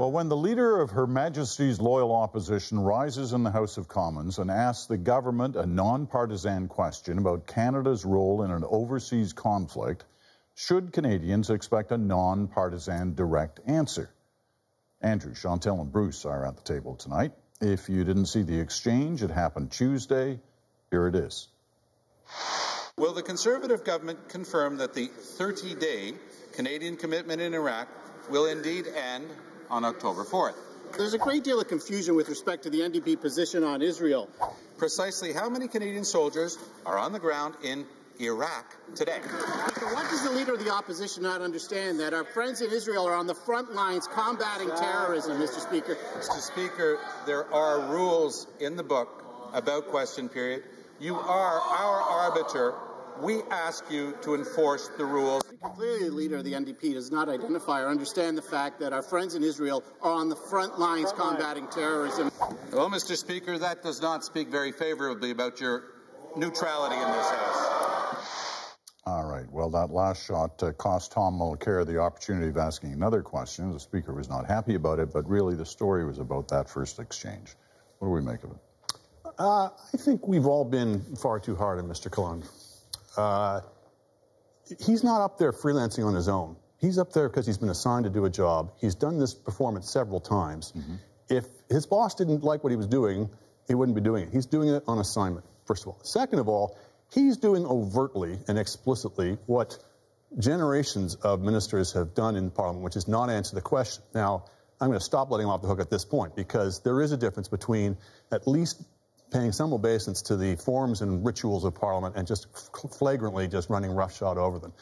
Well, when the leader of Her Majesty's loyal opposition rises in the House of Commons and asks the government a non-partisan question about Canada's role in an overseas conflict, should Canadians expect a non-partisan direct answer? Andrew, Chantal and Bruce are at the table tonight. If you didn't see the exchange, it happened Tuesday. Here it is. Will the Conservative government confirm that the 30-day Canadian commitment in Iraq will indeed end on October 4th? There's a great deal of confusion with respect to the NDP position on Israel. Precisely how many Canadian soldiers are on the ground in Iraq today? So what does the Leader of the Opposition not understand? That our friends in Israel are on the front lines combating terrorism, Mr. Speaker. Mr. Speaker, there are rules in the book about question period. You are our arbiter. We ask you to enforce the rules. Clearly, the Leader of the NDP does not identify or understand the fact that our friends in Israel are on the front lines combating terrorism. Well, Mr. Speaker, that does not speak very favorably about your neutrality in this House. All right. Well, that last shot cost Tom Mulcair the opportunity of asking another question. The Speaker was not happy about it, but really the story was about that first exchange. What do we make of it? I think we've all been far too hard on Mr. Calandra. He's not up there freelancing on his own. He's up there because he's been assigned to do a job. He's done this performance several times. If his boss didn't like what he was doing, he wouldn't be doing it. He's doing it on assignment, first of all. Second of all, he's doing overtly and explicitly what generations of ministers have done in Parliament, which is not answer the question. Now, I'm going to stop letting him off the hook at this point, because there is a difference between at least paying some obeisance to the forms and rituals of Parliament and just flagrantly just running roughshod over them.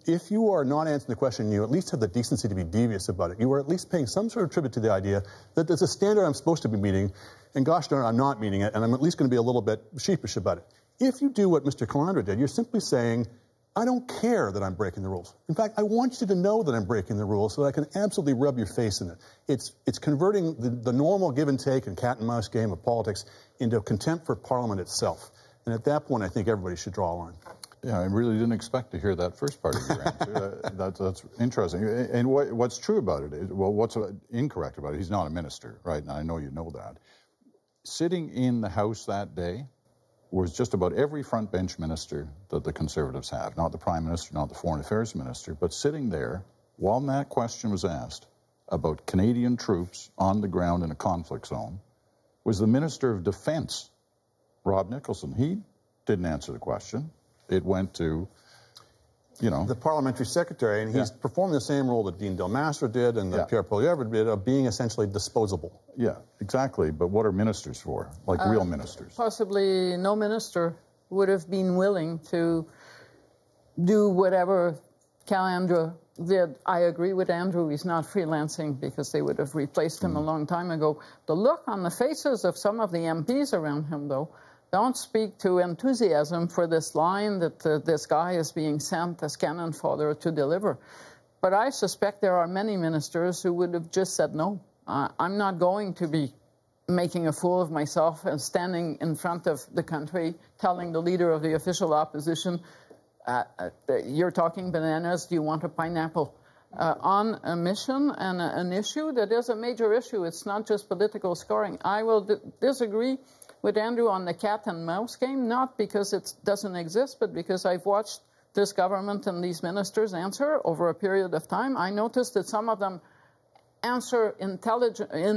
If you are not answering the question, you at least have the decency to be devious about it. You are at least paying some sort of tribute to the idea that there's a standard I'm supposed to be meeting, and gosh darn, I'm not meeting it, and I'm at least going to be a little bit sheepish about it. If you do what Mr. Calandra did, you're simply saying, I don't care that I'm breaking the rules. In fact, I want you to know that I'm breaking the rules so that I can absolutely rub your face in it. It's converting the normal give and take and cat and mouse game of politics into contempt for Parliament itself. And at that point, I think everybody should draw a line. Yeah, I really didn't expect to hear that first part of your answer. That's interesting. And what's true about it is, well, what's incorrect about it, he's not a minister, right? And I know you know that. Sitting in the House that day was just about every front bench minister that the Conservatives have, not the Prime Minister, not the Foreign Affairs Minister, but sitting there while that question was asked about Canadian troops on the ground in a conflict zone was the Minister of Defence, Rob Nicholson. He didn't answer the question. It went to, you know, the parliamentary secretary, and he's performing the same role that Dean Del Mastro did and that Pierre Poilievre did, of being essentially disposable. Yeah, exactly. But what are ministers for? Like real ministers? Possibly no minister would have been willing to do whatever Calandra did. I agree with Andrew, he's not freelancing, because they would have replaced him a long time ago. The look on the faces of some of the MPs around him, though, don't speak to enthusiasm for this line that this guy is being sent as cannon fodder to deliver. But I suspect there are many ministers who would have just said no. I'm not going to be making a fool of myself and standing in front of the country telling the leader of the official opposition, you're talking bananas, do you want a pineapple? On a mission and an issue that is a major issue. It's not just political scoring. I will disagree with Andrew on the cat and mouse game, not because it doesn't exist, but because I've watched this government and these ministers answer over a period of time. I noticed that some of them answer in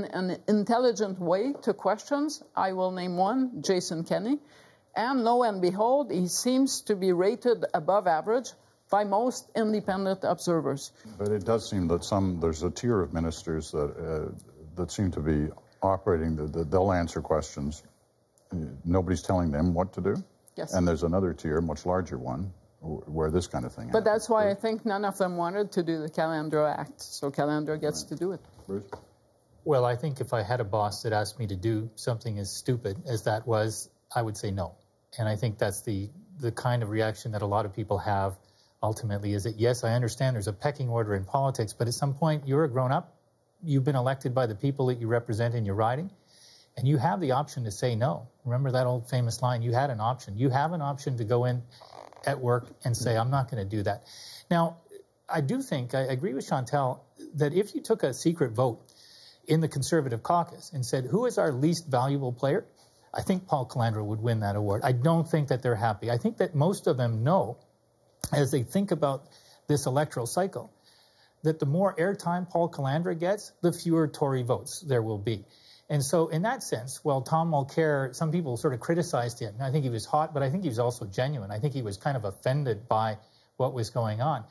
an intelligent way to questions. I will name one, Jason Kenney. And lo and behold, he seems to be rated above average by most independent observers. But it does seem that there's a tier of ministers that seem to be operating, they'll answer questions. Nobody's telling them what to do. Yes. And there's another tier, much larger one, where this kind of thing happens. But that's why I think none of them wanted to do the Calandra Act, so Calandra gets to do it. Bruce? Well, I think if I had a boss that asked me to do something as stupid as that was, I would say no. And I think that's the kind of reaction that a lot of people have ultimately, is that, yes, I understand there's a pecking order in politics, but at some point you're a grown-up, you've been elected by the people that you represent in your riding, and you have the option to say no. Remember that old famous line, you had an option. You have an option to go in at work and say, I'm not going to do that. Now, I do think, I agree with Chantal, that if you took a secret vote in the Conservative caucus and said, who is our least valuable player? I think Paul Calandra would win that award. I don't think that they're happy. I think that most of them know, as they think about this electoral cycle, that the more airtime Paul Calandra gets, the fewer Tory votes there will be. And so in that sense, well, Tom Mulcair, some people sort of criticized him. I think he was hot, but I think he was also genuine. I think he was kind of offended by what was going on.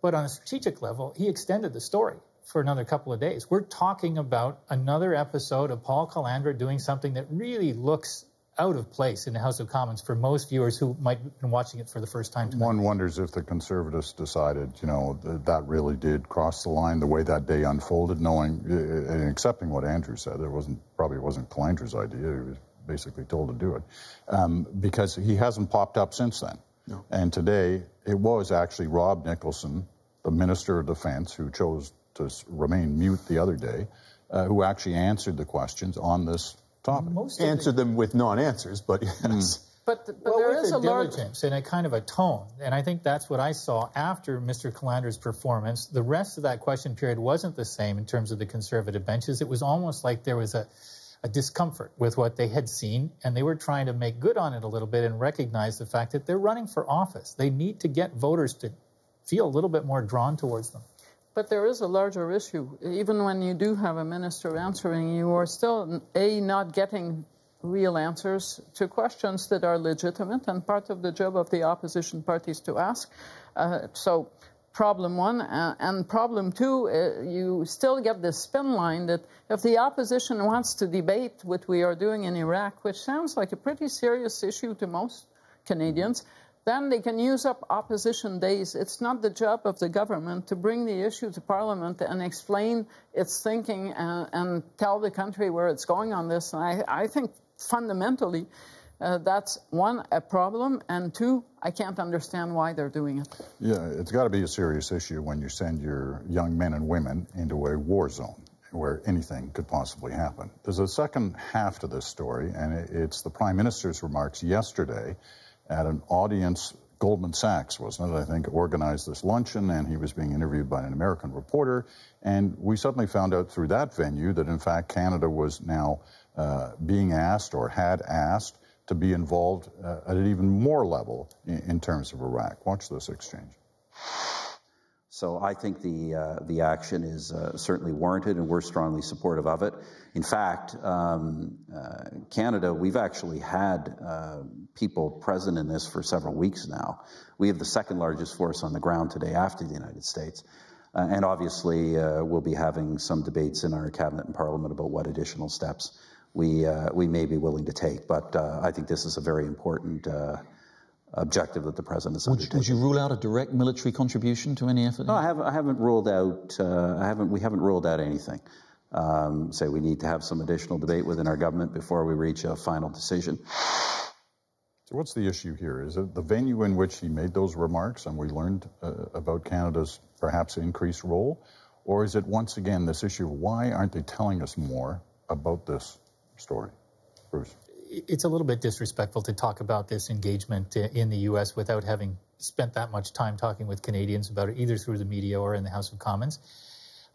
But on a strategic level, he extended the story for another couple of days. We're talking about another episode of Paul Calandra doing something that really looks out of place in the House of Commons for most viewers who might have been watching it for the first time tonight. One wonders if the Conservatives decided, you know, that really did cross the line the way that day unfolded, knowing and accepting what Andrew said. It probably wasn't Calandra's idea. He was basically told to do it, because he hasn't popped up since then. No. And today, it was actually Rob Nicholson, the Minister of Defense, who chose to remain mute the other day, who actually answered the questions on this topic. Answered them with non-answers, but yes. But there is a diligence and a kind of a tone, and I think that's what I saw after Mr. Calandra's performance. The rest of that question period wasn't the same in terms of the Conservative benches. It was almost like there was a discomfort with what they had seen, and they were trying to make good on it a little bit and recognize the fact that they're running for office. They need to get voters to feel a little bit more drawn towards them. But there is a larger issue. Even when you do have a minister answering, you are still, not getting real answers to questions that are legitimate and part of the job of the opposition parties to ask. So problem one. And problem two, you still get this spin line that if the opposition wants to debate what we are doing in Iraq, which sounds like a pretty serious issue to most Canadians, then they can use up opposition days. It's not the job of the government to bring the issue to Parliament and explain its thinking and tell the country where it's going on this. And I think fundamentally that's, one, a problem, and two, I can't understand why they're doing it. Yeah, it's got to be a serious issue when you send your young men and women into a war zone where anything could possibly happen. There's a second half to this story, and it's the Prime Minister's remarks yesterday at an audience. Goldman Sachs, wasn't it, I think, organized this luncheon, and he was being interviewed by an American reporter, and we suddenly found out through that venue that, in fact, Canada was now being asked, or had asked, to be involved at an even more level in terms of Iraq. Watch this exchange. So I think the action is certainly warranted, and we're strongly supportive of it. In fact, Canada, we've actually had people present in this for several weeks now. We have the second largest force on the ground today after the United States. And obviously, we'll be having some debates in our cabinet and parliament about what additional steps we may be willing to take. But I think this is a very important objective that the president has undertaken. Would you rule out a direct military contribution to any effort? No, I haven't ruled out. We haven't ruled out anything. Say we need to have some additional debate within our government before we reach a final decision. So what's the issue here? Is it the venue in which he made those remarks and we learned about Canada's perhaps increased role? Or is it once again this issue of why aren't they telling us more about this story? Bruce? It's a little bit disrespectful to talk about this engagement in the U.S. without having spent that much time talking with Canadians about it, either through the media or in the House of Commons.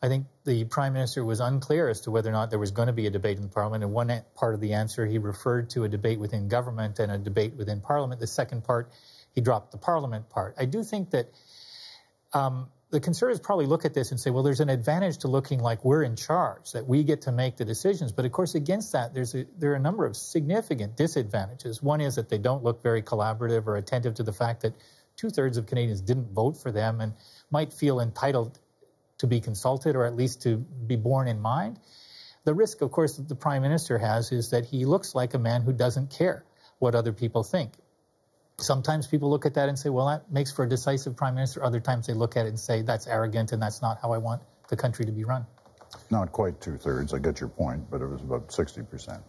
I think the Prime Minister was unclear as to whether or not there was going to be a debate in Parliament. In one part of the answer, he referred to a debate within government and a debate within Parliament. The second part, he dropped the Parliament part. I do think that the Conservatives probably look at this and say, well, there's an advantage to looking like we're in charge, that we get to make the decisions. But, of course, against that, there are a number of significant disadvantages. One is that they don't look very collaborative or attentive to the fact that two-thirds of Canadians didn't vote for them and might feel entitled to be consulted or at least to be borne in mind. The risk, of course, that the Prime Minister has is that he looks like a man who doesn't care what other people think. Sometimes people look at that and say, well, that makes for a decisive Prime Minister. Other times they look at it and say, that's arrogant and that's not how I want the country to be run. Not quite two-thirds, I get your point, but it was about 60%.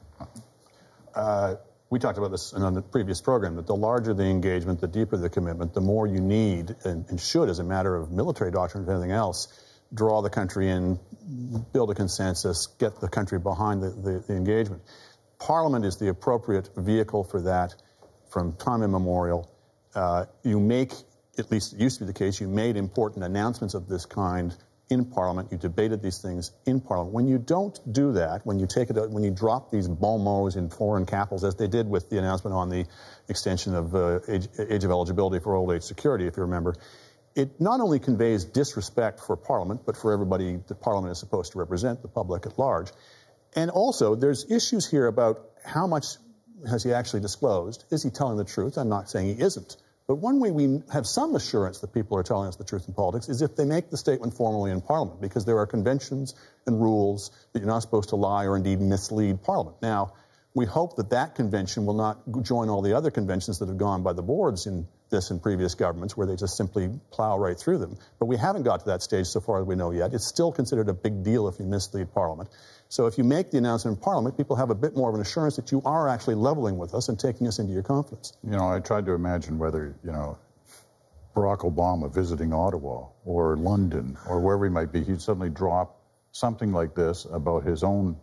We talked about this on the previous program, that the larger the engagement, the deeper the commitment, the more you need and should, as a matter of military doctrine, if anything else, draw the country in, build a consensus, get the country behind the engagement. Parliament is the appropriate vehicle for that from time immemorial. You make, at least it used to be the case, you made important announcements of this kind in Parliament. You debated these things in Parliament. When you don't do that, when you take it, when you drop these bon mots in foreign capitals, as they did with the announcement on the extension of age of eligibility for old age security, if you remember, it not only conveys disrespect for Parliament, but for everybody that Parliament is supposed to represent, the public at large. And also, there's issues here about how much has he actually disclosed. Is he telling the truth? I'm not saying he isn't. But one way we have some assurance that people are telling us the truth in politics is if they make the statement formally in Parliament, because there are conventions and rules that you're not supposed to lie or indeed mislead Parliament. Now, we hope that that convention will not join all the other conventions that have gone by the boards in this and previous governments where they just simply plow right through them. But we haven't got to that stage so far as we know yet. It's still considered a big deal if you mislead Parliament. So if you make the announcement in Parliament, people have a bit more of an assurance that you are actually leveling with us and taking us into your confidence. You know, I tried to imagine whether, you know, Barack Obama visiting Ottawa or London or wherever he might be, he'd suddenly drop something like this about his own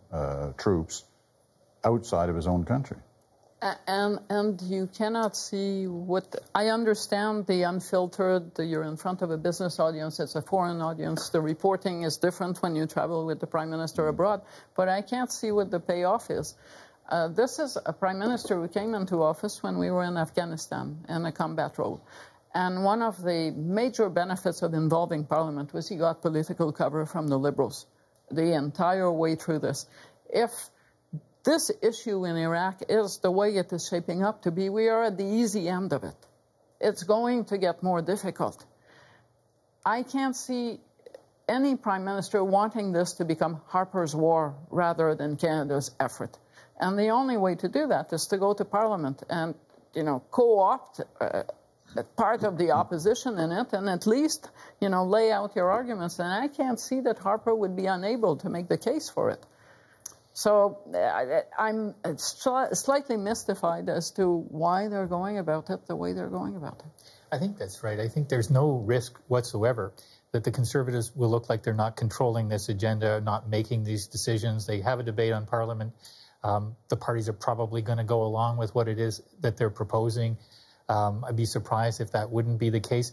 troops outside of his own country. And you cannot see what... I understand the unfiltered, you're in front of a business audience, it's a foreign audience, the reporting is different when you travel with the Prime Minister abroad, but I can't see what the payoff is. This is a Prime Minister who came into office when we were in Afghanistan in a combat role. And one of the major benefits of involving Parliament was he got political cover from the Liberals the entire way through this. If this issue in Iraq is the way it is shaping up to be, we are at the easy end of it. It's going to get more difficult. I can't see any Prime Minister wanting this to become Harper's war rather than Canada's effort. And the only way to do that is to go to Parliament and, you know, co-opt part of the opposition in it and at least, you know, lay out your arguments. And I can't see that Harper would be unable to make the case for it. So I'm slightly mystified as to why they're going about it the way they're going about it. I think that's right. I think there's no risk whatsoever that the Conservatives will look like they're not controlling this agenda, not making these decisions. They have a debate on Parliament. The parties are probably going to go along with what it is that they're proposing. I'd be surprised if that wouldn't be the case.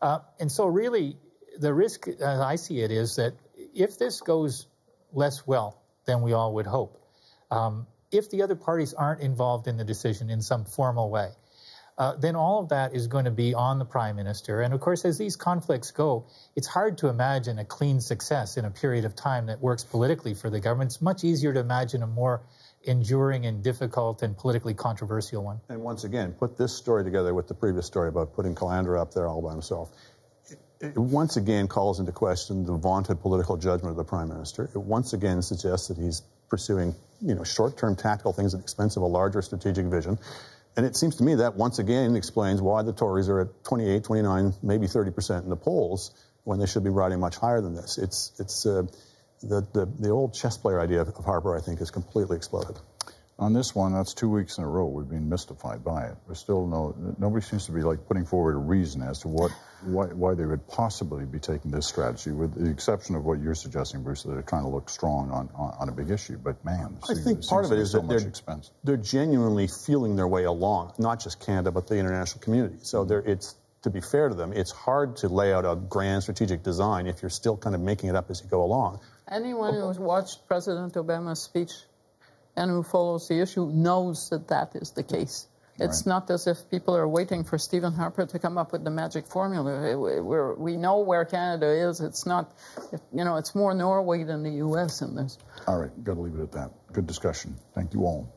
And so really, the risk, as I see it, is that if this goes less well than we all would hope, if the other parties aren't involved in the decision in some formal way, then all of that is going to be on the Prime Minister. And of course, as these conflicts go, it's hard to imagine a clean success in a period of time that works politically for the government. It's much easier to imagine a more enduring and difficult and politically controversial one. And once again, put this story together with the previous story about putting Calandra up there all by himself. It once again calls into question the vaunted political judgment of the Prime Minister. It once again suggests that he's pursuing, you know, short-term tactical things at the expense of a larger strategic vision. And it seems to me that once again explains why the Tories are at 28, 29, maybe 30% in the polls when they should be riding much higher than this. The old chess player idea of Harper, I think, has completely exploded. On this one, that's 2 weeks in a row we've been mystified by it. There's still nobody seems to be like putting forward a reason as to why they would possibly be taking this strategy, with the exception of what you're suggesting, Bruce, that they're trying to look strong on a big issue. But man, I think part of it is that they're genuinely feeling their way along, not just Canada, but the international community. So it's, to be fair to them, it's hard to lay out a grand strategic design if you're still kind of making it up as you go along. Anyone who's watched President Obama's speech and who follows the issue knows that that is the case. It's not as if people are waiting for Stephen Harper to come up with the magic formula. We know where Canada is. It's not, you know, it's more Norway than the U.S. in this. All right, got to leave it at that. Good discussion. Thank you all.